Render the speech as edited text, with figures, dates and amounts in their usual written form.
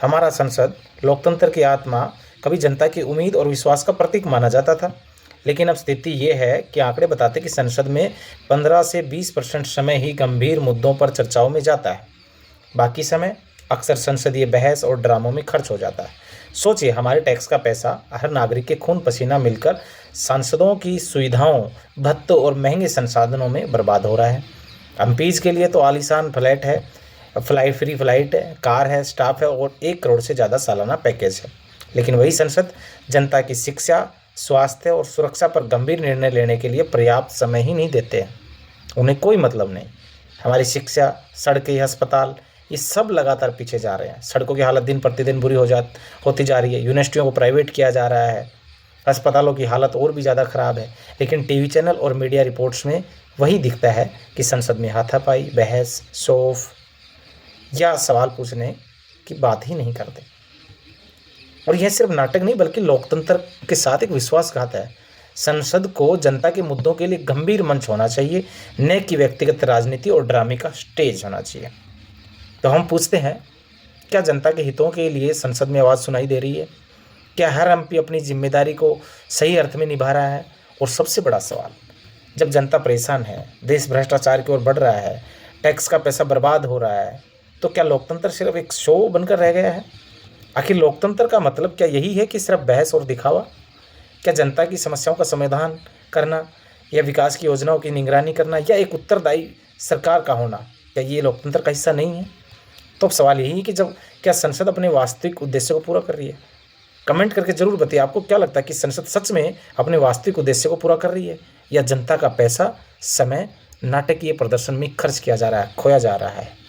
हमारा संसद लोकतंत्र की आत्मा, कभी जनता की उम्मीद और विश्वास का प्रतीक माना जाता था। लेकिन अब स्थिति ये है कि आंकड़े बताते हैं कि संसद में 15 से 20% समय ही गंभीर मुद्दों पर चर्चाओं में जाता है। बाकी समय अक्सर संसदीय बहस और ड्रामों में खर्च हो जाता है। सोचिए, हमारे टैक्स का पैसा, हर नागरिक के खून पसीना मिलकर सांसदों की सुविधाओं, भत्तों और महंगे संसाधनों में बर्बाद हो रहा है। एमपीज के लिए तो आलीशान फ्लैट है, फ्री फ्लाइट है, कार है, स्टाफ है और 1 करोड़ से ज़्यादा सालाना पैकेज है। लेकिन वही संसद जनता की शिक्षा, स्वास्थ्य और सुरक्षा पर गंभीर निर्णय लेने के लिए पर्याप्त समय ही नहीं देते हैं। उन्हें कोई मतलब नहीं। हमारी शिक्षा, सड़कें, अस्पताल, ये सब लगातार पीछे जा रहे हैं। सड़कों की हालत दिन प्रतिदिन बुरी होती जा रही है। यूनिवर्सिटियों को प्राइवेट किया जा रहा है। अस्पतालों की हालत और भी ज़्यादा ख़राब है। लेकिन टीवी चैनल और मीडिया रिपोर्ट्स में वही दिखता है कि संसद में हाथापाई, बहस, शोफ या सवाल पूछने की बात ही नहीं करते। और यह सिर्फ नाटक नहीं, बल्कि लोकतंत्र के साथ एक विश्वासघात है। संसद को जनता के मुद्दों के लिए गंभीर मंच होना चाहिए, न कि व्यक्तिगत राजनीति और ड्रामे का स्टेज होना चाहिए। तो हम पूछते हैं, क्या जनता के हितों के लिए संसद में आवाज़ सुनाई दे रही है? क्या हर एमपी अपनी जिम्मेदारी को सही अर्थ में निभा रहा है? और सबसे बड़ा सवाल, जब जनता परेशान है, देश भ्रष्टाचार की ओर बढ़ रहा है, टैक्स का पैसा बर्बाद हो रहा है, तो क्या लोकतंत्र सिर्फ एक शो बनकर रह गया है? आखिर लोकतंत्र का मतलब क्या यही है कि सिर्फ बहस और दिखावा? क्या जनता की समस्याओं का समाधान करना, या विकास की योजनाओं की निगरानी करना, या एक उत्तरदायी सरकार का होना, क्या ये लोकतंत्र का हिस्सा नहीं है? तो अब सवाल यही है कि जब क्या संसद अपने वास्तविक उद्देश्य को पूरा कर रही है? कमेंट करके जरूर बताइए, आपको क्या लगता है कि संसद सच में अपने वास्तविक उद्देश्य को पूरा कर रही है, या जनता का पैसा, समय नाटकीय प्रदर्शन में खर्च किया जा रहा है, खोया जा रहा है?